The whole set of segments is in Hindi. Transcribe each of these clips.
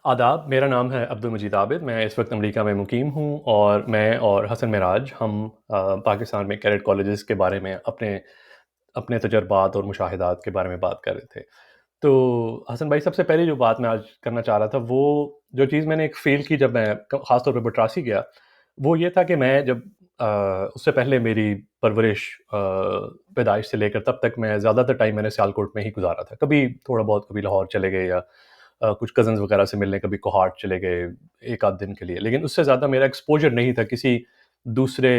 आदाब, मेरा नाम है अब्दुल मजीद आबिद, मैं इस वक़्त अमरीका में मुकीम हूँ और मैं और हसन मिराज हम पाकिस्तान में कैडेट कॉलेजेस के बारे में अपने अपने तजुर्बात और मुशाहिदात के बारे में बात कर रहे थे। तो हसन भाई, सबसे पहली जो बात मैं आज करना चाह रहा था, वो जो चीज़ मैंने एक फ़ील की जब मैं ख़ास तौर पे बटरासी गया, वो ये था कि मैं जब उससे पहले मेरी परवरिश पैदाइश से लेकर तब तक मैं ज़्यादातर टाइम मैंने सियालकोट में ही गुज़ारा था। कभी थोड़ा बहुत कभी लाहौर चले गए या कुछ कज़िन्स वग़ैरह से मिलने कभी कोहाट चले गए 1 आध दिन के लिए। लेकिन उससे ज़्यादा मेरा एक्सपोज़र नहीं था किसी दूसरे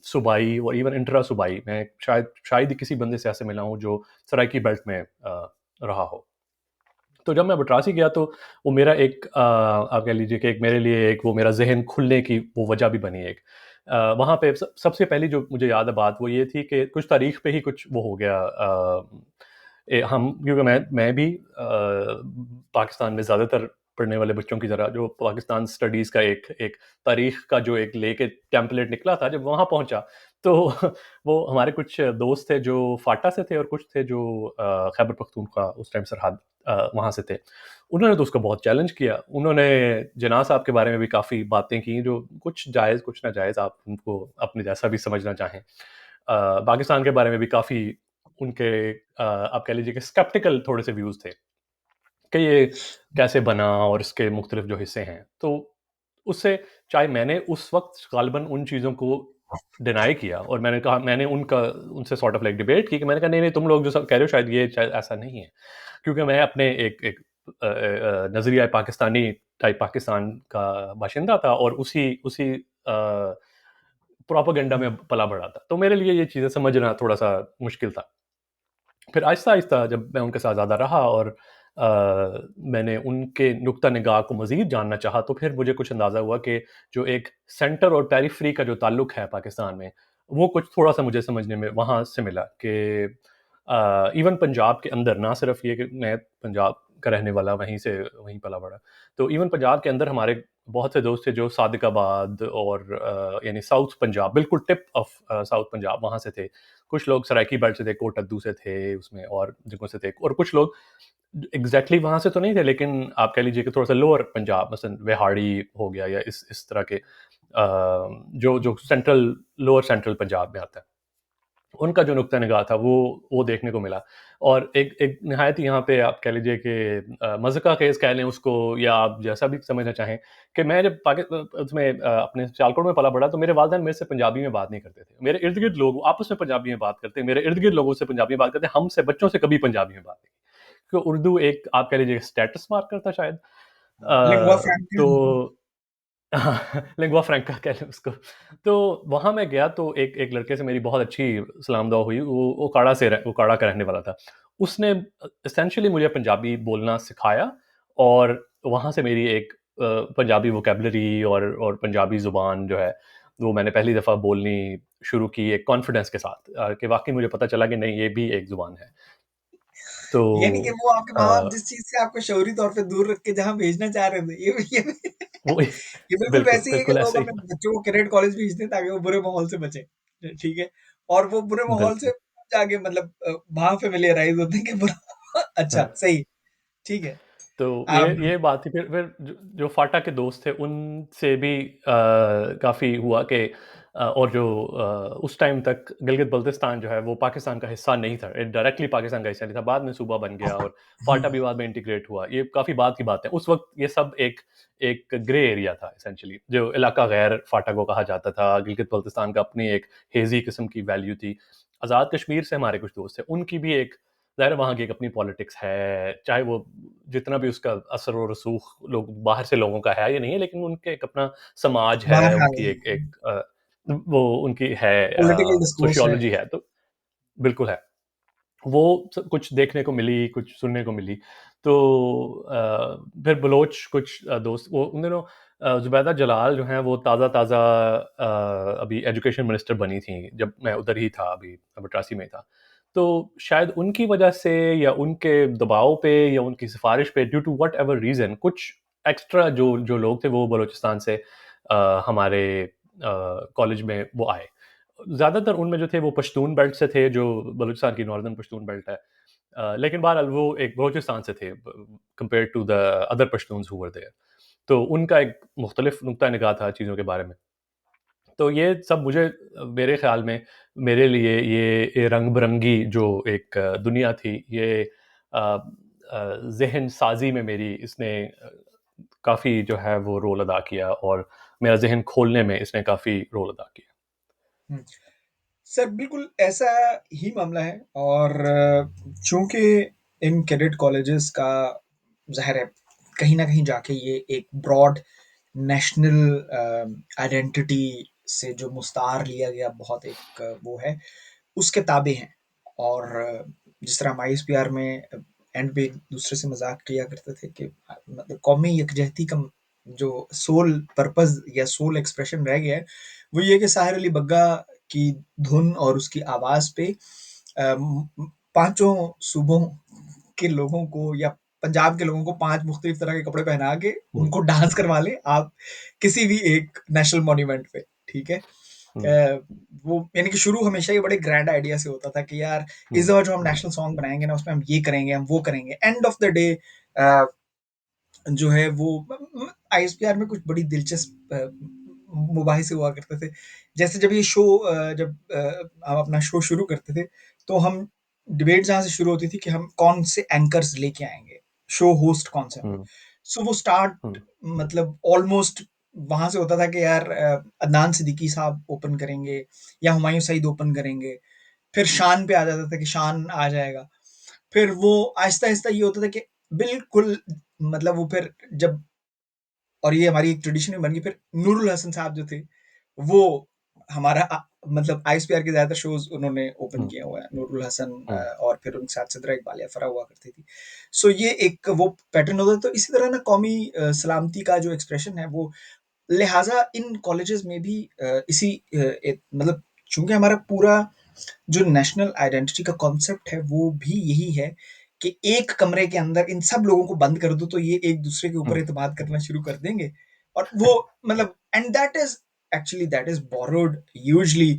सूबाई और इवन इंट्रा सूबाई, मैं शायद ही किसी बंदे से ऐसे मिला हूँ जो सराइकी बेल्ट में रहा हो। तो जब मैं बटरासी गया तो वो मेरा एक आप कह लीजिए कि एक मेरे लिए एक वो मेरा ज़हन खुलने की वो वजह भी बनी एक। वहाँ पे सबसे पहली जो मुझे याद है बात वो ये थी कि कुछ तारीख़ पे ही कुछ वो हो गया। हम क्योंकि मैं भी पाकिस्तान में ज़्यादातर पढ़ने वाले बच्चों की तरह जो पाकिस्तान स्टडीज़ का एक एक तारीख़ का जो एक लेके टेम्पलेट निकला था, जब वहाँ पहुँचा तो वो हमारे कुछ दोस्त थे जो फाटा से थे और कुछ थे जो खैबर पख्तूनख्वा उस टाइम सरहद वहाँ से थे। उन्होंने तो उसको बहुत चैलेंज किया। उन्होंने जिन्ना साहब के बारे में भी काफ़ी बातें की जो कुछ जायज़, कुछ नाजायज़, आप उनको अपने जैसा भी समझना चाहें। पाकिस्तान के बारे में भी काफ़ी उनके आप कह लीजिए कि स्केप्टिकल थोड़े से व्यूज़ थे कि ये कैसे बना और इसके मुख्तलिफ जो हिस्से हैं। तो उससे चाहे मैंने उस वक़्त ग़ालिबन उन चीज़ों को डिनाई किया और मैंने कहा, मैंने उनका उनसे सॉर्ट ऑफ लाइक डिबेट की कि मैंने कहा नहीं-नहीं, तुम लोग जो सब कह रहे हो शायद ये ऐसा नहीं है। क्योंकि मैं अपने एक एक नज़रिया पाकिस्तानी टाइप पाकिस्तान का बाशिंदा था और उसी उसी प्रोपेगेंडा में पला-बड़ा था। तो मेरे लिए ये चीज़ें समझना थोड़ा-सा मुश्किल था। फिर आहिस्ता-आहिस्ता जब मैं उनके साथ ज़्यादा रहा और मैंने उनके नुक्ता निगाह को मज़ीद जानना चाहा, तो फिर मुझे कुछ अंदाज़ा हुआ कि जो एक सेंटर और पेरिफेरी का जो ताल्लुक है पाकिस्तान में, वो कुछ थोड़ा-सा मुझे समझने में वहाँ से मिला कि इवन पंजाब के अंदर ना सिर्फ़ ये कि मैं पंजाब का रहने वाला, वहीं पला-बड़ा। तो इवन पंजाब के अंदर हमारे बहुत से दोस्त थे जो सादिकाबाद और यानी साउथ पंजाब, बिल्कुल टिप ऑफ साउथ पंजाब वहाँ से थे। कुछ लोग सराइकी बेल्ट से थे, कोटद्दू से थे उसमें और जगहों से थे और कुछ लोग एग्ज़ैक्टली वहाँ से तो नहीं थे, लेकिन आप कह लीजिए कि थोड़ा-सा लोअर पंजाब मसलन विहाड़ी हो गया या इस तरह के जो जो सेंट्रल लोअर सेंट्रल पंजाब में आता है। उनका जो नुक्ता निगाह था वो देखने को मिला और एक एक निहायत ही यहाँ पे आप कह लीजिए कि मज़े का केस कह लें उसको या आप जैसा भी समझना चाहें कि मैं जब उसमें अपने सियालकोट में पला-बड़ा तो मेरे वालिदैन मेरे से पंजाबी में बात नहीं करते थे। मेरे इर्द-गिर्द लोग आपस में पंजाबी में बात करते हैं, मेरे इर्द-गिर्द लोगों से पंजाबी में बात करते हैं, हमसे बच्चों से कभी पंजाबी में बात नहीं की। तो उर्दू एक आप कह लीजिए स्टेटस मार्कर था शायद। लिंगुआ फ्रैंका। तो लिंगुआ फ्रैंका कह लें उसको। तो वहाँ मैं गया तो एक एक लड़के से मेरी बहुत अच्छी सलाम-दुआ हुई। वो काड़ा का रहने वाला था। उसने एसेंशियली मुझे पंजाबी बोलना सिखाया और वहाँ से मेरी एक पंजाबी वोकैब्युलरी और पंजाबी ज़ुबान जो है, वो मैंने पहली दफ़ा बोलनी शुरू की एक कॉन्फिडेंस के साथ कि वाक़ई मुझे पता चला कि नहीं, ये भी एक ज़ुबान है। तो यानी कि वो आपके माँ-बाप अ, जिस चीज़ से आपको शऊरी तौर पे दूर रख के जहाँ भेजना चाह रहे थे, वो ये बिल्कुल बिल्कुल, वैसे ही है कि बिल्कुल लोग ऐसे अपने ही। बच्चों को कैडेट कॉलेज भेजते हैं ताकि वो बुरे माहौल से बचें। ठीक है? और वो बुरे माहौल से बिल्कुल। जाके मतलब वहाँ फ़ैमिलियराइज़ होते हैं कि बुरा अच्छा, हाँ। सही, ठीक है। तो अम, ये बात थी। फिर जो फाटा के दोस्त थे उनसे भी काफ़ी हुआ कि और जो उस टाइम तक गिलगित-बल्तिस्तान जो है वो पाकिस्तान का हिस्सा नहीं था। डायरेक्टली पाकिस्तान का हिस्सा नहीं था। बाद में सूबा बन गया और फाटा भी बाद में इंटीग्रेट हुआ। ये काफ़ी बाद की बात है। उस वक़्त ये सब एक एक ग्रे एरिया था एसेंशियली। जो इलाका गैर फाटा को कहा जाता था। गिलगित-बल्तिस्तान का अपनी एक हेज़ी किस्म की वैल्यू थी। आज़ाद कश्मीर से हमारे कुछ दोस्त थे। उनकी भी एक ज़ाहिर है वहाँ की एक अपनी पॉलिटिक्स है। चाहे वो जितना भी उसका असर और रसूख लोग बाहर से लोगों का है या नहीं है, लेकिन उनका एक अपना समाज है, बहरहाल उनकी एक एक वो उनकी है पॉलिटिकल डिस्कोर्स है। सोशियोलॉजी है, तो बिल्कुल है। वो सब कुछ देखने को मिली, कुछ सुनने को मिली। तो फिर बलोच कुछ दोस्त वो उन दिनों ज़ुबैदा जलाल जो हैं वो ताज़ा-ताज़ा अभी एजुकेशन मिनिस्टर बनी थीं, जब मैं उधर ही था अभी बटरासी में था। तो शायद उनकी वजह से या उनके दबाव पे या उनकी सिफ़ारिश पे ड्यू टू व्हाटएवर रीज़न कुछ एक्स्ट्रा जो जो लोग थे वो बलूचिस्तान से हमारे कॉलेज में वो आए। ज़्यादातर उनमें जो थे वो पश्तून बेल्ट से थे, जो बलूचिस्तान की नॉर्दर्न पश्तून बेल्ट है। लेकिन बहरहाल वो एक बलूचिस्तान से थे compare to the other Pashtuns who were there. तो उनका एक मुख्तलिफ नुक्ता निगाह था चीज़ों के बारे में। तो ये सब मुझे मेरे ख़्याल में मेरे लिए ये रंग-बिरंगी जो एक दुनिया थी, ये ज़हन साज़ी में मेरी इसने काफ़ी जो है वो रोल अदा किया, और मेरा ज़हन खोलने में इसने काफ़ी रोल अदा किया। हुँ। सर बिल्कुल ऐसा ही मामला है और चूँकि इन कैडेट कॉलेजेस का ज़ाहिर है कहीं न कहीं जाके ये एक ब्रॉड नेशनल आइडेंटिटी से जो मुस्तार लिया गया बहुत एक वो है, उसके ताबे हैं। और जिस तरह हम आईएसपीआर में एंड पे एक-दूसरे से मज़ाक किया करते थे कि मतलब कौमी यकजहती का जो सोल पर्पज़ या सोल एक्सप्रेशन रह गया है, वो ये है कि साहिर अली बग्गा की धुन और उसकी आवाज़ पे पाँचों सूबों के लोगों को या पंजाब के लोगों को 5 मुख्तलिफ तरह के कपड़े पहना के हुँ, उनको डांस करवा लें आप किसी भी एक नेशनल मॉन्यूमेंट पे, ठीक है? हुँ, वो यानी कि शुरू हमेशा ये बड़े ग्रैंड आइडिया से होता था कि यार इस हुँ, दफ़ा जो हम नेशनल सॉन्ग बनाएँगे ना उसमें हम ये करेंगे, हम वो करेंगे। एंड ऑफ द डे अ, जो है वो आईएसपीआर में कुछ बड़ी दिलचस्प मुबाहिसे हुआ करते थे। जैसे जब ये शो जब हम अपना शो शुरू करते थे, तो हम डिबेट जहाँ से शुरू होती थी कि हम कौन से एंकर्स लेके आएँगे, शो होस्ट कौन से होंगे। हुँ, सो वो स्टार्ट हुँ, मतलब ऑलमोस्ट वहाँ से होता था कि यार अदनान सिद्दीकी साहब ओपन करेंगे या हुमायूँ सईद ओपन करेंगे। फिर शान पे आ जाता था कि शान आ जाएगा। फिर वो आहिस्ता-आहिस्ता ये होता था कि बिल्कुल मतलब वो फिर जब और ये हमारी एक ट्रेडिशन में बन गई फिर नूरुल हसन साहब जो थे, वो हमारा मतलब आईएसपीआर के ज़्यादातर शोज़ उन्होंने ओपन हुँ, किया हुआ है। नूरुल हसन हुँ, और फिर उनके साथ सिद्रा इकबाल या फराह हुआ करती थी। सो ये एक वो पैटर्न होता है, तो इसी तरह ना कौमी सलामती का जो एक्सप्रेशन है वो लिहाज़ा इन कॉलेजेस में भी इसी एक मतलब चूँकि हमारा पूरा जो नेशनल आइडेंटिटी का कॉन्सेप्ट है वो भी यही है कि एक कमरे के अंदर इन सब लोगों को बंद कर दो तो ये एक दूसरे के ऊपर हुँ, एतमाद करना शुरू कर देंगे और वो मतलब and that is actually that is borrowed usually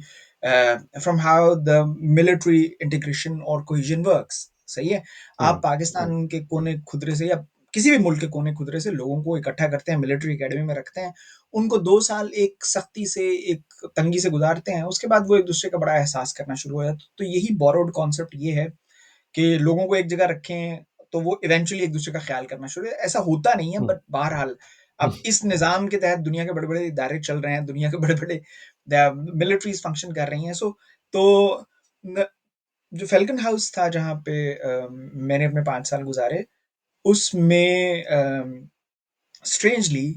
from how the military integration और कोहेजन वर्क्स सही है आप हुँ, हुँ, पाकिस्तान के कोने खुदरे से या किसी भी मुल्क के कोने खुदरे से लोगों को इकट्ठा करते हैं मिलिट्री एकेडमी में रखते हैं उनको 2 साल एक सख्ती से एक तंगी से गुजारते हैं उसके बाद वो एक दूसरे का बड़ा एहसास करना शुरू हो जाता है तो यही बोरोड कॉन्सेप्ट ये है कि लोगों को एक जगह रखें तो वो इवेंचुअली एक दूसरे का ख्याल करना शुरू ऐसा होता नहीं है हुँ, बट बहरहाल हुँ, अब इस निज़ाम के तहत दुनिया के बड़े-बड़े इदारे चल रहे हैं, दुनिया के बड़े-बड़े मिलिट्रीज़ फंक्शन कर रही हैं सो तो न जो फ़ैल्कन हाउस था जहाँ पे मैंने अपने 5 साल गुज़ारे, उसमें स्ट्रेंजली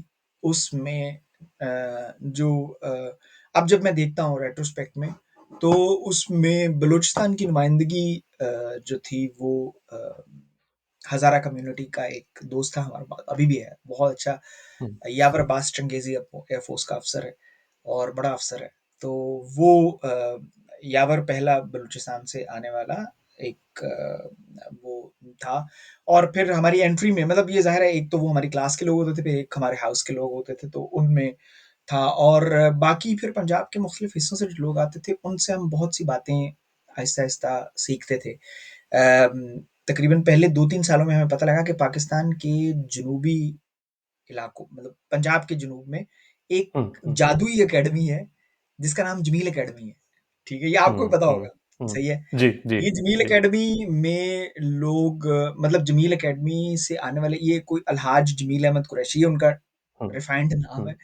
उसमें जो अब जब मैं देखता हूँ रेट्रोस्पेक्ट में, तो उसमें बलूचिस्तान की नुमाइंदगी जो थी वो हज़ारा कम्युनिटी का एक दोस्त था हमारे पास, अभी भी है, बहुत अच्छा हुँ, यावर अब्बास चंगेज़ी एयरफ़ोर्स का अफ़सर है और बड़ा अफ़सर है। तो वो यावर पहला बलूचिस्तान से आने वाला एक वो था और फिर हमारी एंट्री में मतलब ये ज़ाहिर है एक तो वो हमारी क्लास के लोग होते थे, फिर एक हमारे हाउस के लोग होते थे, तो उनमें था और बाकी फिर पंजाब के मुख्तलिफ हिस्सों से जो लोग आते थे, उनसे हम बहुत सी बातें आहिस्ता-आहिस्ता सीखते थे। तकरीबन पहले 2-3 सालों में हमें पता लगा कि पाकिस्तान के जनूबी इलाकों मतलब पंजाब के जनूब में एक हुँ, हुँ, जादुई अकेडमी है, जिसका नाम जमील अकेडमी है। ठीक है? ये आपको हुँ, भी पता हुँ, होगा, हुँ। सही है? जी, जी, ये जमील जी। अकेडमी में लोग मतलब जमील अकेडमी से आने वाले ये कोई अलहाज जमील अहमद कुरैशी है उनका हुँ, रिफाइंड नाम हुँ, है।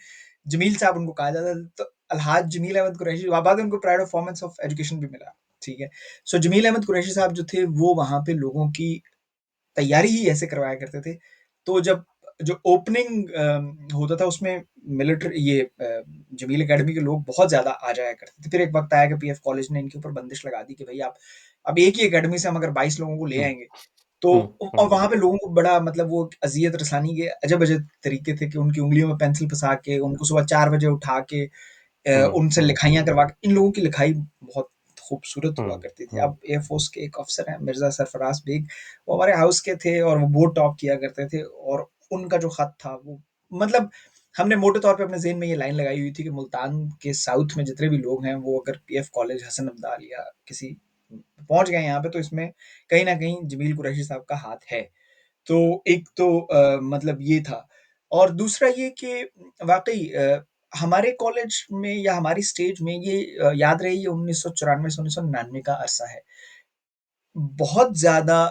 जमील साहब उनको कहा जाता है, तो अलहाज जमील अहमद कुरैशी बाद में उनको pride of performance of education भी मिला, ठीक है? सो जमील अहमद कुरैशी साहब जो थे, वो वहाँ पे लोगों की तैयारी ही ऐसे करवाया करते थे। तो जब जो ओपनिंग होता था उसमें मिलिट्री ये जमील अकेडमी के लोग बहुत ज़्यादा आ जाया करते थे। फिर एक वक़्त आया कि पीएफ कॉलेज ने इनके ऊपर बंदिश लगा दी कि भई आप अब एक ही अकेडमी से हम अगर 22 लोगों को ले हुँ, आएँगे, तो हुँ, और हुँ, वहाँ पे लोगों को बड़ा मतलब वो अज़ियत रसानी के अजब-अजब तरीके थे कि उनकी उँगलियों में पेंसिल फँसा के, उनको सुबह 4 बजे उठा के हुँ, उनसे हुँ, लिखाइयाँ करवा के इन लोगों की लिखाई बहुत खूबसूरत हुआ हुँ, करती थी। हुँ, अब एयरफ़ोर्स के एक अफ़सर हैं मिर्ज़ा सरफ़राज़ बेग, वो हमारे हाउस के थे और वो बोर्ड टॉप किया करते थे और उनका जो ख़त था वो मतलब हमने मोटे तौर पे अपने ज़हन में ये लाइन लगाई हुई थी कि मुल्तान के साउथ में जितने भी लोग हैं वो अगर पीएफ कॉलेज हसन अब्दाल या किसी पहुँच गए यहाँ पे, तो इसमें कहीं न कहीं जमील कुरैशी साहब का हाथ है। तो एक तो मतलब ये था, और दूसरा ये कि वाक़ई हमारे कॉलेज में या हमारी स्टेज में ये याद रहे, ये 1994 से 1999 का अरसा है। बहुत ज़्यादा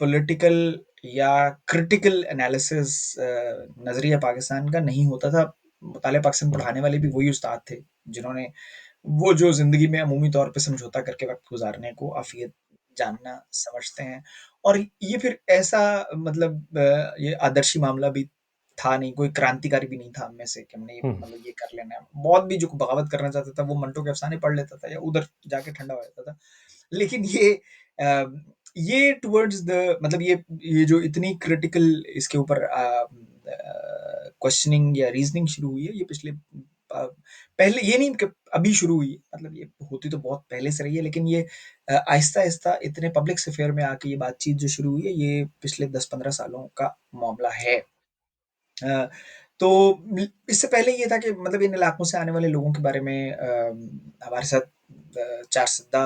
पॉलिटिकल या क्रिटिकल एनालिसिस नज़रिया पाकिस्तान का नहीं होता था। मुतालिया पाकिस्तान हुँ, पढ़ाने वाले भी वही उस्ताद थे, जिन्होंने वो जो ज़िंदगी में अमूमी तौर पे समझौता करके वक़्त गुज़ारने को आफ़ियत जानना समझते हैं। और ये फिर ऐसा मतलब ये आदर्शी मामला भी था नहीं, कोई क्रांतिकारी भी नहीं था हम में से कि हमने ये हुँ, मतलब ये कर लेना है। बहुत भी जो बगावत करना चाहता था, वो मंटो के अफ़साने पढ़ लेता था या उधर जाके ठंडा हो जाता था। लेकिन अ, ये टुवर्ड्स द मतलब ये जो इतनी क्रिटिकल इसके ऊपर क्वेश्चनिंग या रीजनिंग शुरू हुई है, ये पिछले पहले ये नहीं कि अभी शुरू हुई है, मतलब ये होती तो बहुत पहले से रही है, लेकिन ये आहिस्ता आहिस्ता इतने पब्लिक स्फेयर में आके ये बातचीत जो शुरू हुई है, ये पिछले 10-15 सालों का मामला है। अ, तो इससे पहले ये था कि मतलब इन इलाकों से आने वाले लोगों के बारे में हमारे साथ चारसद्दा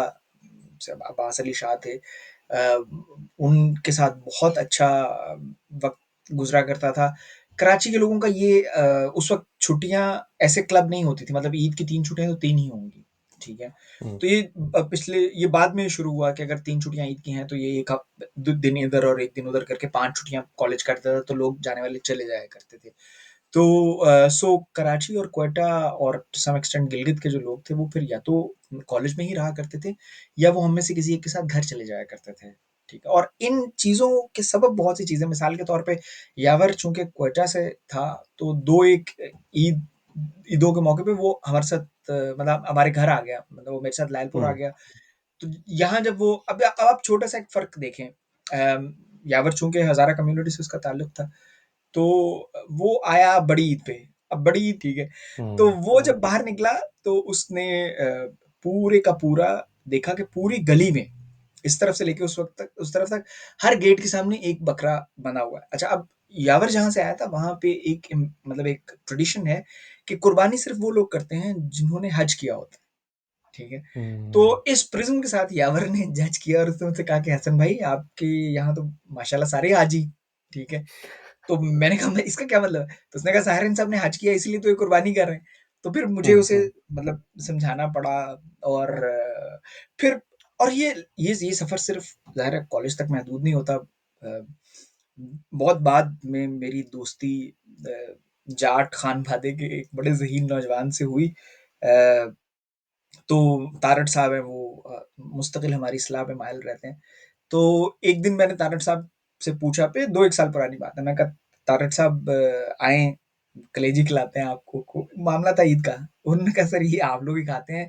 से अब्बास अली शाह थे। उनके साथ बहुत अच्छा वक़्त गुज़रा करता था। कराची के लोगों का उस वक़्त छुट्टियाँ ऐसे क्लब नहीं होती थी, मतलब ईद की 3 छुट्टियाँ तो 3 ही होंगी, ठीक है? हुँ, तो ये बाद में शुरू हुआ कि अगर 3 छुट्टियाँ ईद की हैं, तो ये 1 दिन इधर और 1 दिन उधर करके 5 छुट्टियाँ कॉलेज का रहता था, तो लोग जाने वाले चले जाया करते थे। तो कराची और क्वेटा और टू सम एक्सटेंट गिलगित के जो लोग थे, वो फिर या तो कॉलेज में ही रहा करते थे, या वो हम में से किसी एक के साथ घर चले जाया करते थे, ठीक है? और इन चीज़ों के सबब बहुत सी चीज़ें, मिसाल के तौर पे यावर चूँकि क्वेटा से था, तो 2-1 ईद ईदों के मौके पे वो हमारे साथ मतलब हमारे घर आ गया, मतलब वो मेरे साथ लायलपुर आ हुँ, गया। तो यहाँ जब वो अब आप छोटा-सा एक फ़र्क देखें, यावर चूँकि हज़ारा कम्युनिटी से उसका ताल्लुक था, तो वो आया बड़ी ईद पे। अब बड़ी ईद ठीक है, तो हुँ, वो जब बाहर निकला, तो उसने पूरे का पूरा देखा कि पूरी गली में इस तरफ से लेके उस वक़्त तक उस तरफ तक हर गेट के सामने एक बकरा बंधा हुआ है। अच्छा, अब यावर जहाँ से आया था वहाँ पे मतलब एक ट्रेडिशन है कि कुर्बानी सिर्फ़ वो लोग करते हैं जिन्होंने हज किया होता है, ठीक है? हुँ, तो इस प्रिज़्म के साथ यावर ने जज किया और उसने मुझसे कहा कि हसन भाई, आपके यहाँ तो माशाल्लाह सारे हाजी, ठीक है? तो मैंने कहा, मैं इसका क्या मतलब है? तो उसने कहा, साहिर साहब ने हज किया इसलिए तो ये कुर्बानी कर रहे हैं। तो फिर मुझे हुँ, उसे हुँ, मतलब समझाना पड़ा, और फिर और ये सफ़र सिर्फ़ ज़ाहिर है कॉलेज तक महदूद नहीं होता। बहुत बाद में मेरी दोस्ती जाट खान भादे के एक बड़े ज़हीन नौजवान से हुई। तो तारड़ साहब हैं, वो मुस्तकिल हमारी इस्लाह पे माइल रहते हैं। तो एक दिन मैंने तारड़ साहब से पूछा, पे 2-1 साल पुरानी बात है। मैंने कहा, तारड़ साहब आएँ, कलेजी खिलाते हैं आपको को मामला था ईद का। उन्होंने कहा, सर ये आप लोग ही खाते हैं,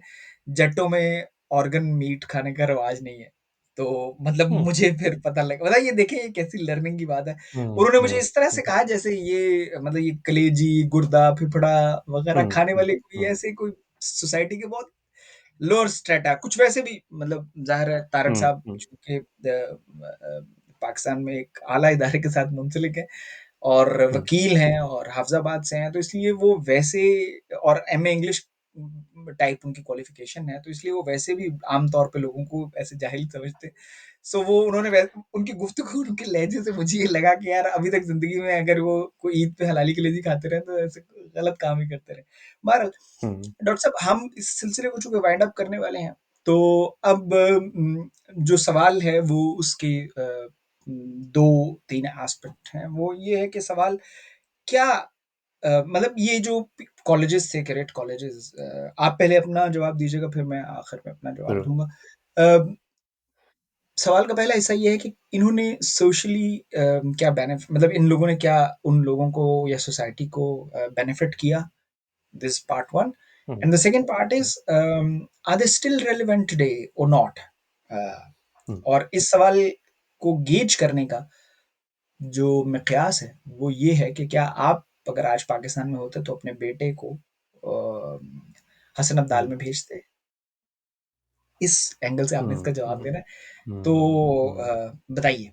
जट्टों में ऑर्गन मीट खाने का रिवाज नहीं है। तो मतलब हुँ, मुझे फिर पता लगा, मतलब ये देखें ये कैसी लर्निंग की बात है। हुँ, उन्होंने मुझे हुँ, इस तरह से हुँ, कहा जैसे ये मतलब ये कलेजी, गुर्दा, फेफड़ा वगैरह हुँ, खाने हुँ, वाले कोई हुँ, ऐसे कोई सोसाइटी के बहुत लोअर स्ट्रेटा, कुछ वैसे भी, मतलब ज़ाहिर है तारड़ हुँ, साहब हुँ, चूँकि पाकिस्तान में एक आला इदारे के साथ मुंसलिक हैं और हुँ, वकील हैं और हाफ़िज़ाबाद से हैं, तो इसलिए वो वैसे, और एमए इंग्लिश टाइप उनकी क्वालिफ़िकेशन है, तो इसलिए वो वैसे भी आम तौर पे लोगों को ऐसे जाहिल समझते हैं। सो वो उन्होंने वै उनकी गुफ्तगू, उनके लहज़े से मुझे ये लगा कि यार अभी तक ज़िंदगी में अगर वो कोई ईद पे हलाली कलेजी खाते रहे, तो ऐसे गलत काम ही करते रहे। बहरहाल, हुँ, डॉक्टर साहब, हम इस सिलसिले को चूँकि वाइंड अप करने वाले हैं, तो अब जो सवाल है वो उसके 2-3 एस्पेक्ट हैं। वो ये है कि सवाल क्या मतलब ये जो कॉलेजेस थे, कैडेट कॉलेजेस, आप पहले अपना जवाब दीजिएगा, फिर मैं आखिर में अपना जवाब ज़रूर। दूँगा। अ, सवाल का पहला हिस्सा ये है कि इन्होंने सोशली क्या बेनेफ मतलब इन लोगों ने क्या उन लोगों को या सोसाइटी को बेनिफिट किया? This part one. Hmm, And the second part hmm, is, are they still relevant today or not? Uh, हुँ, और इस सवाल को गेज करने का जो मिक़यास है, वो ये है कि क्या आप अगर आज पाकिस्तान में होते तो अपने बेटे को हसन अब्दाल हुँ, में भेजते? इस एंगल से आपने इसका हुँ, जवाब हुँ, देना है। तो हुँ, हुँ। बताइए।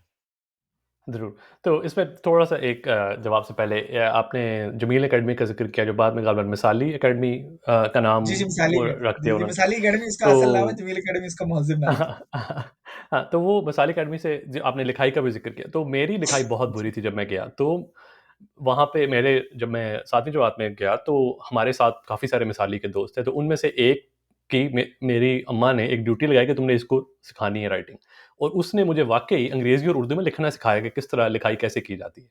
ज़रूर। तो इसमें थोड़ा-सा एक जवाब से पहले आपने जमील अकेडमी का ज़िक्र किया जो बाद में गालिबन मिसाली अकेडमी का नाम जी, जी, मिसाली वो अकेडमी। रख दिया जी, जी, उन्होंने। मिसाली अकेडमी इसका तो असल नाम है, जमील अकेडमी इसका मुहज़्ज़िम नाम था। हाँ, तो वो मिसाल अकेडमी से ज आपने लिखाई का भी ज़िक्र किया, तो मेरी लिखाई बहुत बुरी जी। थी जब मैं गया। तो वहाँ पे मेरे जब मैं 7वीं जमात में गया, तो हमारे साथ काफ़ी सारे मिसाली के दोस्त थे, तो उनमें से एक की मेरी अम्मा ने एक ड्यूटी लगाई कि तुमने इसको सिखानी है राइटिंग। और उसने मुझे वाक़ई अंग्रेज़ी और उर्दू में लिखना सिखाया कि किस तरह लिखाई कैसे की जाती है।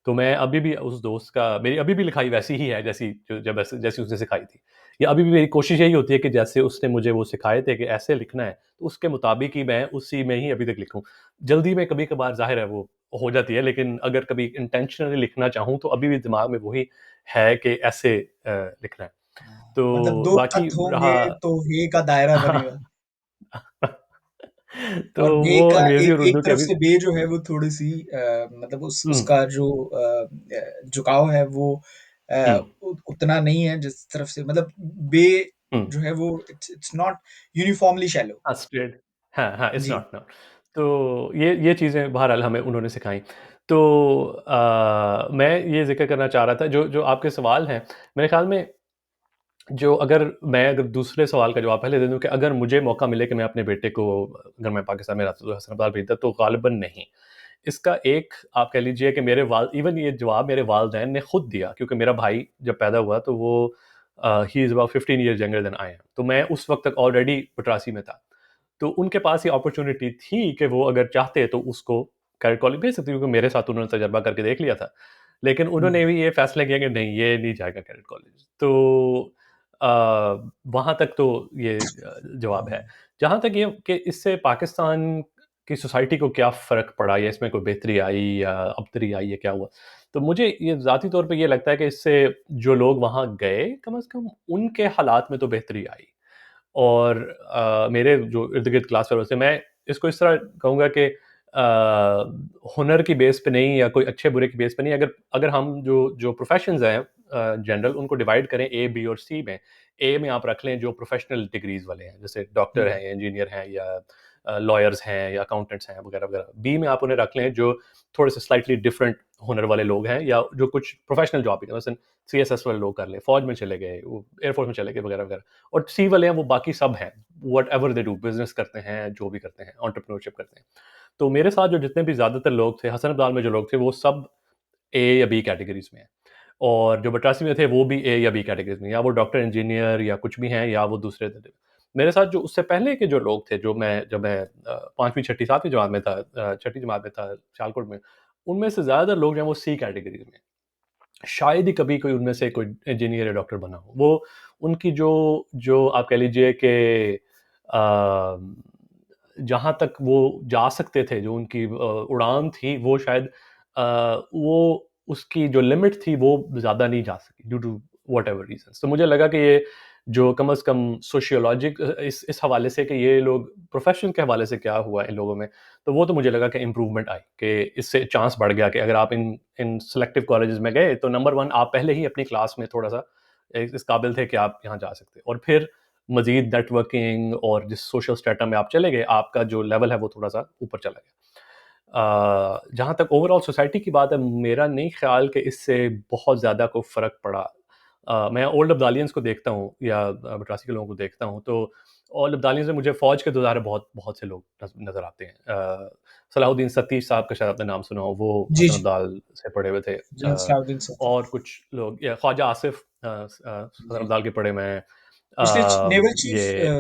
तो मैं अभी भी उस दोस्त का मेरी अभी भी लिखाई वैसी ही है जैसी जो जब ऐसे जैसी उसने सिखाई थी। या अभी भी मेरी कोशिश यही होती है कि जैसे उसने मुझे वो सिखाए थे कि ऐसे लिखना है, तो उसके मुताबिक ही मैं उसी में ही अभी तक लिखूँ। जल्दी में कभी-कभार ज़ाहिर है वो हो जाती है, लेकिन अगर कभी इंटेंशनली लिखना चाहूँ तो अभी भी दिमाग में वही है कि ऐसे लिखना है। मतलब तो 2 बाकी खत होंगे रहा तो हे का दायरा बनेगा। तो और बे वो का अंग्रेज़ी और एक उर्दू के तरफ अभी से बे जो है वो थोड़ी-सी मतलब हुँ, उसका जो झुकाव है वो हुँ, उतना नहीं है जिस तरफ से मतलब बे हुँ। जो है वो इट्स नॉट यूनिफॉर्मली शैलो। हाँ, स्ट्रेट हाँ, हाँ, इट्स जी। Not know. तो ये चीज़ें बहरहाल हमें उन्होंने सिखाई। तो मैं ये ज़िक्र करना चाह रहा था जो जो आपके सवाल हैं, मेरे ख़्याल में जो अगर दूसरे सवाल का जवाब पहले दे दूँ कि अगर मुझे मौका मिले कि मैं अपने बेटे को अगर मैं पाकिस्तान में रहता तो हसन भेजता तो ग़ालिबन नहीं। इसका एक आप कह लीजिए कि मेरे वाल इवन ये जवाब मेरे वालिदैन ने खुद दिया क्योंकि मेरा भाई जब पैदा हुआ तो वो he is about 15 years younger than I am. तो मैं उस वक़्त तक ऑलरेडी पटरासी में था। तो उनके पास ये अपॉर्च्युनिटी थी कि वो अगर चाहते तो उसको कैडेट कॉलेज भेज सकते क्योंकि मेरे साथ उन्होंने तजर्बा करके देख लिया था। लेकिन हुँ, उन्होंने भी ये फैसला किया कि नहीं, ये नहीं जाएगा कैडेट कॉलेज। तो अ, वहाँ तक तो ये जवाब है। जहाँ तक ये कि इससे पाकिस्तान की सोसाइटी को क्या फ़र्क पड़ा या इसमें कोई बेहतरी आई या अबतरी आई या क्या हुआ? तो मुझे ये ज़ाती तौर पे ये लगता है कि इससे जो लोग वहाँ गए, कम से कम उनके हालात में तो बेहतरी आई। और मेरे जो इर्द-गिर्द क्लास फेलोज़ थे, मैं इसको इस तरह कहूँगा कि हुनर की बेस पे नहीं या कोई अच्छे-बुरे की बेस पे नहीं, अगर अगर हम जो जो प्रोफ़ेशंस हैं जनरल उनको डिवाइड करें ए, बी और सी में। ए में आप रख लें जो प्रोफ़ेशनल डिग्रीज़ वाले हैं, जैसे डॉक्टर हुँ, हैं या इंजीनियर हैं या लॉयर्स हैं या अकाउंटेंट्स हैं वगैरह-वगैरह। बी में आप उन्हें रख लें जो थोड़े-से स्लाइटली डिफरेंट हुनर वाले लोग हैं या जो कुछ प्रोफ़ेशनल जॉब भी मसलन सीएसएस वाले लोग कर लें, फ़ौज में चले गए, वो एयरफ़ोर्स में चले गए वगैरह-वगैरह। और सी वाले हैं वो बाकी सब हैं, व्हाटएवर दे डू बिज़नेस करते हैं, जो भी करते हैं, एंटरप्रेन्योरशिप करते हैं। तो मेरे साथ जो जितने भी ज़्यादातर लोग थे, हसन अब्दाल में जो लोग थे वो सब ए या बी कैटेगरीज़ में हैं। और जो बटासी में थे वो भी ए या बी कैटेगरीज़ में, या वो डॉक्टर, इंजीनियर या कुछ भी हैं या वो दूसरे थे। मेरे साथ जो उससे पहले के जो लोग थे, जो मैं जब मैं 5वीं, 6ठी, 7वीं जमात में था, 6ठी जमात में था सियालकोट में, उनमें से ज़्यादातर लोग जो हैं वो सी कैटेगरीज़ में। शायद ही कभी कोई उनमें से कोई इंजीनियर या डॉक्टर बना हो। वो उनकी जो जो आप कह लीजिए कि अ, जहाँ तक वो जा सकते थे, जो उनकी उड़ान थी, वो शायद वो उसकी जो लिमिट थी, वो ज़्यादा नहीं जा सकी ड्यू टू व्हाटएवर रीज़न्स। तो मुझे लगा कि ये जो कम से कम सोशियोलॉजिक इस हवाले से कि ये लोग प्रोफ़ेशन के हवाले से क्या हुआ इन लोगों में, तो वो तो मुझे लगा कि इम्प्रूवमेंट आई कि इससे चांस बढ़ गया कि अगर आप इन इन सेलेक्टिव कॉलेजेस में गए तो नंबर 1 आप पहले ही अपनी क्लास में थोड़ा-सा इस काबिल थे कि आप यहाँ जा सकते। और फिर मज़ीद नेटवर्किंग और जिस सोशल स्ट्रेटा में आप चले गए, आपका जो लेवल है वो थोड़ा-सा ऊपर चला गया। जहाँ तक ओवरऑल सोसाइटी की बात है, मेरा नहीं ख़्याल कि इससे बहुत ज़्यादा कोई फ़र्क पड़ा। मैं ओल्ड अब्दालियंस को देखता हूँ या मद्रासी के लोगों को देखता हूँ, तो ओल्ड अब्दालियंस में मुझे फ़ौज के दुआरे बहुत बहुत से लोग नज़र आते हैं। सलाहुद्दीन सतीश साहब का शायद आपने नाम सुना हो, वो जी, हसन जी। अब्दाल से पढ़े हुए थे। जनरल सलाउद्दीन सत्ती। और कुछ लोग या ख्वाजा आसिफ हसन जी। अब्दाल के पढ़े हुए हैं। पिछले नेवल ये चीफ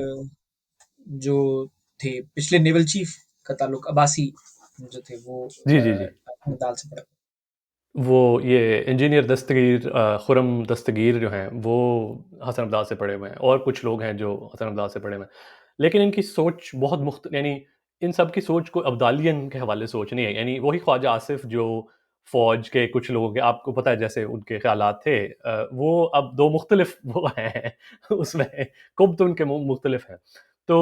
जो थे, पिछले नेवल चीफ का ताल्लुक अब्बासी जो थे वो जी, जी, जी। दाल से पड़ा। वो ये इंजीनियर दस्तगीर खुर्रम दस्तगीर जो हैं, वो हसन अब्दाल से पढ़े हुए हैं और कुछ लोग हैं जो हसन अब्दाल से पढ़े हुए हैं। लेकिन इनकी सोच बहुत यानी इन सब की सोच कोई अब्दालियन के हवाले से सोच नहीं है। यानी वही ख्वाजा आसिफ जो फ़ौज के कुछ लोगों के आपको पता है जैसे उनके ख़्यालात थे, वो अब 2 मुख्तलिफ वो हैं उसमें कुब्त उनके मुख्तलिफ हैं। तो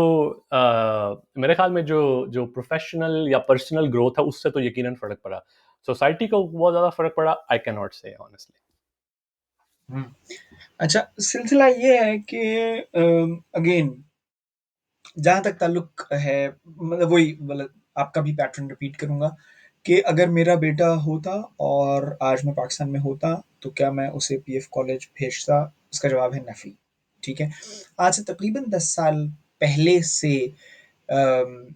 मेरे ख़्याल में जो जो प्रोफ़ेशनल या पर्सनल ग्रोथ है उससे तो यकीनन फ़र्क पड़ा। सोसाइटी को बहुत ज़्यादा फ़र्क पड़ा, आई कैन नॉट से हॉनेस्टली। हुँ। अच्छा, सिलसिला ये है कि अगेन जहाँ तक ताल्लुक है मतलब वही मतलब आपका भी पैटर्न रिपीट करूँगा कि अगर मेरा बेटा होता और आज मैं पाकिस्तान में होता, तो क्या मैं उसे पीएफ कॉलेज भेजता? उसका जवाब है नफ़ी, ठीक है? आज से तकरीबन 10 साल पहले से अम,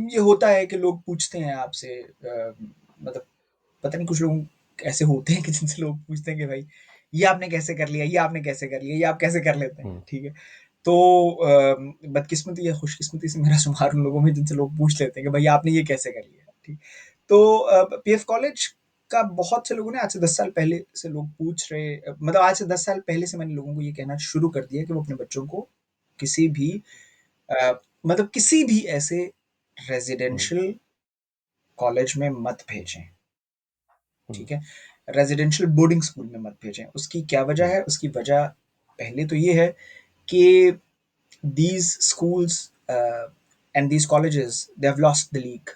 ये होता है कि लोग पूछते हैं आपसे मतलब पता नहीं कुछ लोग ऐसे होते हैं कि जिनसे लोग पूछते हैं कि भाई ये आपने कैसे कर लिया? ये आपने कैसे कर लिया? ये आप कैसे कर लेते हैं? हुँ, ठीक है? तो बदकिस्मती या खुशकिस्मती से मेरा शुमार उन लोगों में जिनसे लोग पूछ लेते हैं कि भाई आपने ये कैसे कर लिया? ठीक। तो पीएफ कॉलेज का बहुत से लोगों ने आज से 10 साल पहले से लोग पूछ रहे मतलब आज से 10 साल पहले से मैंने लोगों को ये कहना शुरू कर दिया कि वो अपने बच्चों को किसी भी अ, मतलब किसी भी ऐसे हुँ, रेज़िडेंशियल कॉलेज में मत भेजें, हुँ, ठीक है? रेज़िडेंशियल बोर्डिंग स्कूल में मत भेजें। उसकी क्या वजह हुँ, है? उसकी वजह पहले तो ये है कि these schools and these colleges they have lost the league,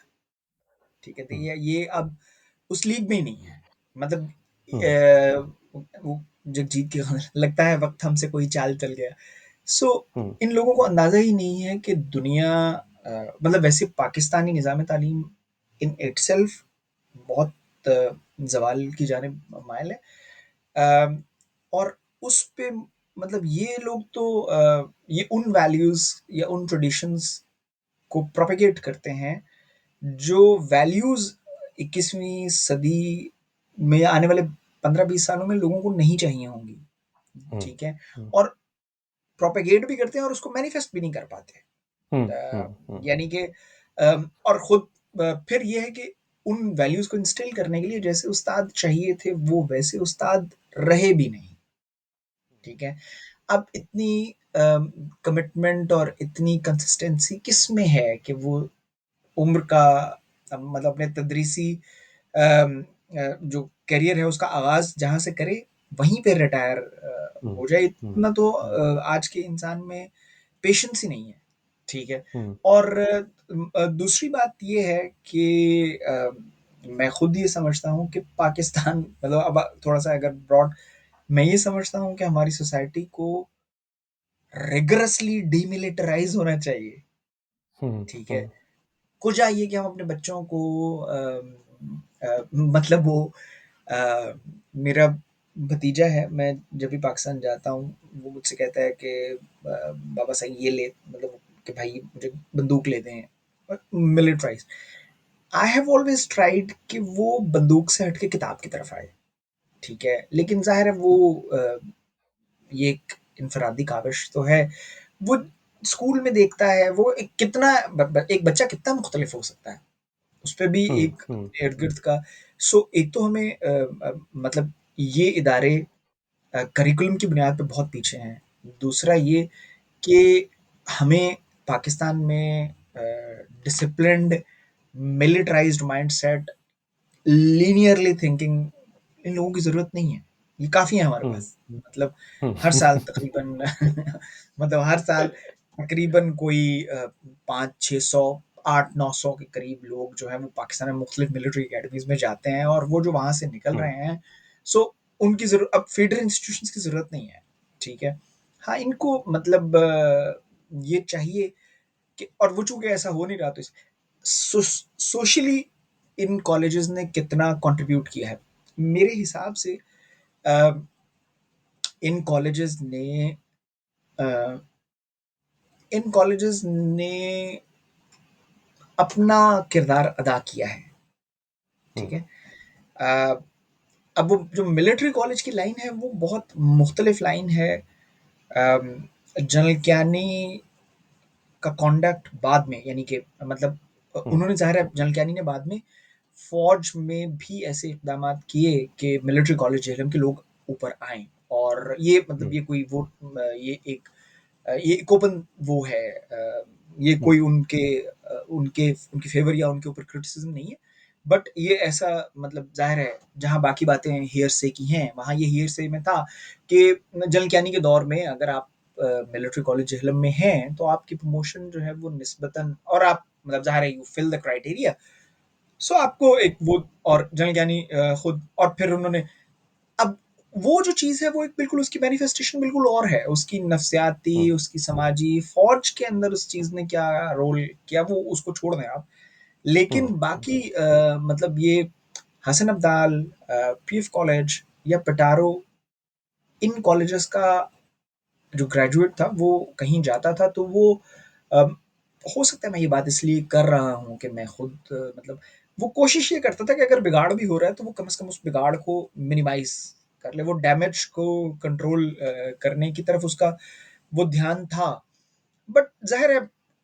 ठीक है? तो हुँ, ये अब उस लीग में ही नहीं है। मतलब हुँ, वो जगजीत के गाने लगता है वक़्त हमसे कोई चाल चल गया। सो हुँ, इन लोगों को अंदाज़ा ही नहीं है कि दुनिया मतलब वैसे पाकिस्तानी निज़ाम तालीम इन इटसेल्फ बहुत ज़वाल की जानिब माइल है। और उस पे मतलब ये लोग तो ये उन वैल्यूज़ या उन ट्रेडिशंस को प्रोपेगेट करते हैं जो वैल्यूज़ 21वीं सदी में आने वाले 15-20 सालों में लोगों को नहीं चाहिए होंगी, हुँ, ठीक है? हुँ, और प्रोपेगेट भी करते हैं और उसको मैनिफेस्ट भी नहीं कर पाते। हुँ, हुँ, हुँ, यानी कि और खुद फिर ये है कि उन वैल्यूज़ को इंस्टिल करने के लिए जैसे उस्ताद चाहिए थे, वो वैसे उस्ताद रहे भी नहीं, ठीक है? अब इतनी कमिटमेंट और इतनी कंसिस्टेंसी किसमें है कि वो उम्र का मतलब अपने तदरीसी जो करियर है उसका आगाज़ जहाँ से करे वहीं पे रिटायर हुँ, हो जाए। हुँ, इतना तो हुँ, आज के इंसान में पेशेंस ही नहीं है, ठीक है? हुँ, और दूसरी बात ये है कि मैं खुद ये समझता हूँ कि पाकिस्तान मतलब अब थोड़ा-सा अगर ब्रॉड मैं ये समझता हूँ कि हमारी सोसाइटी को रिगरसली डीमिलिटराइज़ होना चाहिए, हुँ, ठीक है? हुँ, कुछ ये कि हम अपने बच्चों को मतलब वो मेरा भतीजा है, मैं जब भी पाकिस्तान जाता हूँ, वो मुझसे कहता है कि बाबा सही ये ले मतलब कि भाई मुझे बंदूक ले दें मिलिट्राइज़। आई हैव ऑलवेज़ ट्राइड कि वो बंदूक से हट के किताब की तरफ आए, ठीक है? लेकिन ज़ाहिर है वो ये एक इनफ़रादी काविश तो है। वो स्कूल में देखता है, वो एक कितना एक बच्चा कितना मुख्तलिफ हो सकता है। उसपे भी हुँ, एक हुँ, इर्द-गिर्द का सो एक तो हमें मतलब ये इदारे करिकुलम की बुनियाद पे बहुत पीछे हैं। दूसरा ये कि हमें पाकिस्तान में disciplined militarised mindset linearly thinking इन लोगों की ज़रूरत नहीं है। ये काफ़ी है हमारे हुँ, पास। मतलब हर साल तकरीबन मतलब हर साल तकरीबन कोई 500-600 800-900 के करीब लोग जो हैं वो पाकिस्तान में मुख्तलिफ मिलिट्री अकेडमीज़ में जाते हैं और वो जो वहाँ से निकल हुँ, रहे हैं, सो उनकी अब फीडर इंस्टीट्यूशंस की ज़रूरत नहीं है, ठीक है? हाँ, इनको मतलब ये चाहिए कि और वो चूँकि ऐसा हो नहीं रहा तो सोशली इन कॉलेजेस ने कितना कंट्रीब्यूट किया है? मेरे हिसाब से अ, इन कॉलेजेस ने अ, इन कॉलेजेस ने अपना किरदार अदा किया है, हुँ, ठीक है? अ, अब वो जो मिलिट्री कॉलेज की लाइन है वो बहुत मुख्तलिफ लाइन है। जनरल कियानी का कॉन्डक्ट बाद में यानी कि मतलब हुँ, उन्होंने ज़ाहिर है जनरल कियानी ने बाद में फ़ौज में भी ऐसे इक़दामात किए कि मिलिट्री कॉलेज जेहलम के लोग ऊपर आएँ और ये मतलब हुँ, ये कोई वो ये एक ये एक ओपन वो है ये हुँ, कोई उनके उनके फ़ेवर या उनके ऊपर क्रिटिसिज़्म नहीं है। बट ये ऐसा मतलब ज़ाहिर है जहाँ बाकी बातें हेयरसे की हैं, वहाँ ये हेयरसे में था कि जनरल कियानी के दौर में अगर आप मिलिट्री कॉलेज जेहलम में हैं, तो आपकी प्रमोशन जो है वो निस्बतन और आप मतलब ज़ाहिर है you fill the criteria so आपको एक वो और जनरल ज्ञानी खुद और फिर उन्होंने अब वो जो चीज़ है वो एक बिल्कुल उसकी मैनिफेस्टेशन बिल्कुल और है उसकी नफ्सियाती हुँ, उसकी समाजी फौज के अंदर उस चीज़ ने क्या रोल किया वो उसको छोड़ दें आप लेकिन हुँ, हुँ, बाकी मतलब ये हसन अब्दाल, पीएफ कॉलेज या पिटारो, इन कॉलेजेस का जो ग्रेजुएट था वो कहीं जाता था तो वो अम, हो सकता है मैं ये बात इसलिए कर रहा हूँ कि मैं खुद मतलब वो कोशिश ये करता था कि अगर बिगाड़ भी हो रहा है तो वो कम से कम उस बिगाड़ को मिनिमाइज कर ले, वो डैमेज को कंट्रोल करने की तरफ उसका वो ध्यान था। बट ज़ाहिर है,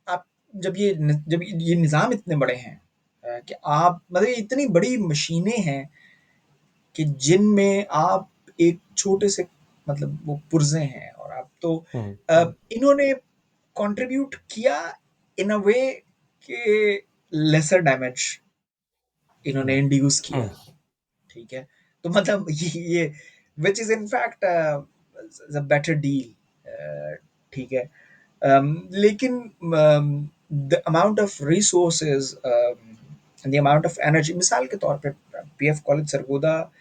आप जब ये निज़ाम इतने बड़े हैं कि आप मतलब ये इतनी बड़ी मशीनें हैं कि जिनमें आप एक छोटे से मतलब वो पुर्ज़े हैं और आप तो हुँ, हुँ, इन्होंने कंट्रीब्यूट किया इन अ वे कि लेसर डैमेज इन्होंने हुँ, इंड्यूस हुँ, किया, ठीक है? तो मतलब ये which is in fact the better deal, ठीक है? लेकिन the amount of resources and the amount of energy, मिसाल के तौर पे पीएफ कॉलेज सरगोदा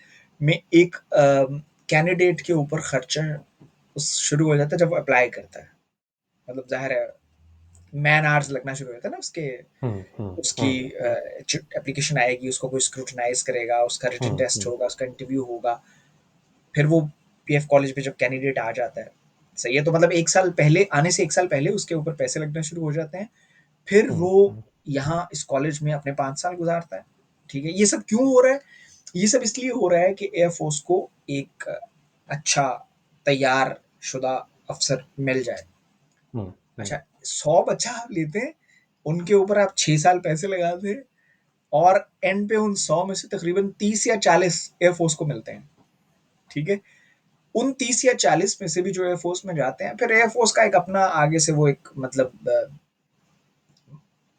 में एक कैंडिडेट के ऊपर खर्चा उस शुरू हो जाता है जब वो अप्लाई करता है। मतलब ज़ाहिर है मैन आवर्स लगना शुरू हो जाता है ना उसके, हुँ, हुँ, उसकी हुँ, एप्लीकेशन आएगी, उसको कोई स्क्रूटनाइज करेगा, उसका रिटन हुँ, टेस्ट हुँ, होगा, उसका इंटरव्यू होगा, फिर वो पीएफ कॉलेज में जब कैंडिडेट आ जाता है, सही है, तो मतलब एक साल पहले आने से एक साल पहले उसके ऊपर पैसे लगना शुरू हो जाते हैं। फिर हुँ, वो हुँ, यहाँ इस कॉलेज में अपने 5 साल गुजारता है, ठीक है। ये सब क्यों हो रहा है? ये सब इसलिए हो रहा है कि एयरफोर्स को एक अच्छा तैयार शुदा अफसर मिल जाए। हुँ, हुँ, अच्छा, 100 बच्चा आप लेते हैं, उनके ऊपर आप 6 साल पैसे लगाते हैं और एंड पे उन 100 में से तकरीबन 30 या 40 एयरफोर्स को मिलते हैं, ठीक है। उन 30 या 40 में से भी जो एयरफोर्स में जाते हैं, फिर एयरफोर्स का एक अपना आगे से वो एक मतलब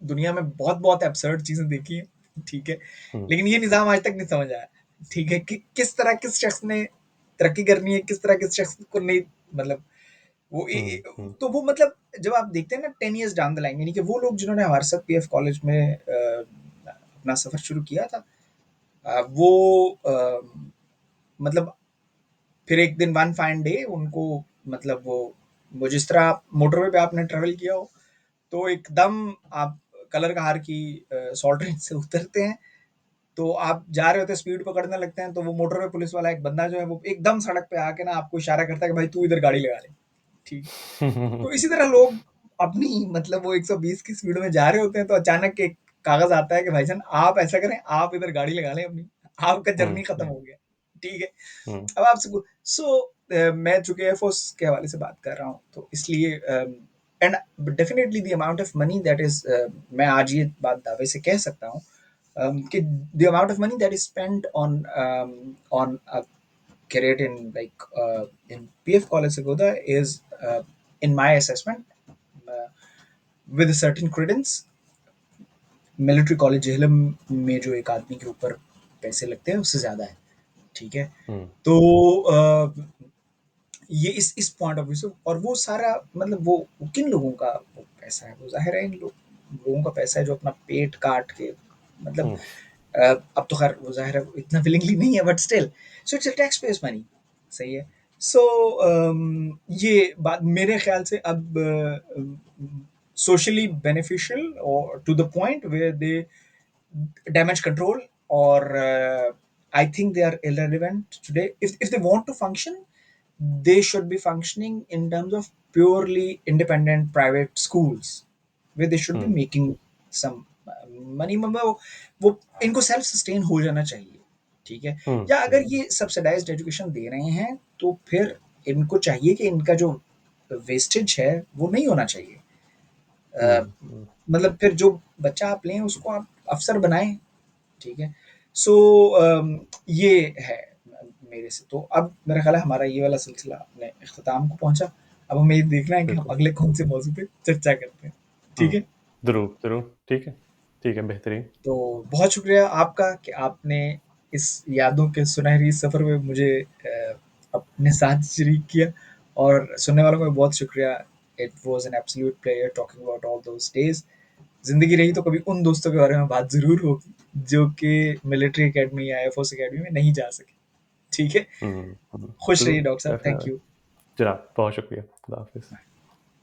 दुनिया में बहुत बहुत एब्सर्ड चीजें देखी हैं, ठीक है। हुँ, लेकिन ये निज़ाम आज तक नहीं समझ आया, ठीक है, कि किस तरह किस शख्स ने तरक्की करनी है, किस तरह किस शख्स को नहीं, मतलब वो हुँ, हुँ, तो वो मतलब जब आप देखते हैं ना 10 years डाउन द लाइन, यानी कि वो लोग जिन्होंने हमारे साथ पीएफ कॉलेज में अपना सफर शुरू किया था, वो मतलब फिर एक दिन वन फाइन डे उनको मतलब वो जिस तरह आप मोटरवे पे आपने ट्रेवल किया हो, तो एकदम आप कलर कहार की सॉल्ट रेंज से उतरते हैं, तो आप जा रहे होते हैं, स्पीड पकड़ने लगते हैं, तो वो मोटरवे पुलिस वाला एक बंदा जो है वो एकदम सड़क पे आके ना आपको इशारा करता है कि भाई तू इधर गाड़ी लगा ले, ठीक है। तो इसी तरह लोग अपनी मतलब वो 120 की स्पीड में जा रहे होते हैं, तो अचानक एक कागज आता है कि भाईजान आप ऐसा करें, आप इधर गाड़ी लगा लें अपनी, आपका हुँ, जर्नी खत्म हुँ, हो गया, ठीक है। हुँ, अब आपसे सो मैं चूंकि एयरफोर्स के हवाले से बात कर रहा हूँ तो इसलिए and definitely the amount of money that is, मैं आज ये बात दावे से कह सकता हूँ कि the amount of money that is spend on career in in PF College Sagoda is in my assessment uh, with a certain credence, military college Jhelum में जो एक आदमी के ऊपर पैसे लगते हैं उससे ज़्यादा है, ठीक है। हुँ, तो ये इस पॉइंट ऑफ व्यू से, और वो सारा मतलब वो किन लोगों का वो पैसा है, वो जाहिर है इन लोगों का पैसा है जो अपना पेट काट के मतलब हुँ, अब तो खैर वो जाहिर है वो इतना विलिंगली नहीं है, but still so it's a tax payers money, सही है। सो ये बात मेरे ख्याल से अब सोशली बेनिफिशियल और to the point where they damage control, or I think they are irrelevant today. If they want to function, they should be functioning in terms of purely independent private schools where they should be hmm, making some money, मतलब वो इनको सेल्फ सस्टेन हो जाना चाहिए, ठीक है। हुँ, या हुँ, अगर ये सब्सिडाइज्ड एजुकेशन दे रहे हैं तो फिर इनको चाहिए कि इनका जो वेस्टेज है वो नहीं होना चाहिए। हुँ, हुँ, मतलब फिर जो बच्चा आप लें उसको आप अफसर बनाएं, ठीक है। सो ये है मेरे से, तो अब मेरा ख्याल है हमारा ये वाला सिलसिला अपने इख्तिताम को पहुंचा। अब हमें ये देखना है कि हम बिल्कुल। अगले कौन से मौजू पे चर्चा करते हैं, ठीक हुँ, है। ज़रूर, ज़रूर, ठीक है, बेहतरीन। तो बहुत शुक्रिया आपका कि आपने इस यादों के सुनहरी सफ़र में मुझे अपने साथ शरीक किया, और सुनने वालों का भी बहुत शुक्रिया। It was an absolute pleasure talking about all those days. ज़िंदगी रही तो कभी उन दोस्तों के बारे में बात ज़रूर होगी, जो कि मिलिट्री अकेडमी या एयरफोर्स अकेडमी में नहीं जा सके, ठीक है। हुँ, हुँ, खुश रहिए ज़रूर, डॉक्टर साहब, थैंक डेफ़िनेटली। यू। जनाब, बहुत शुक्रिया। खुदा हाफ़िज़।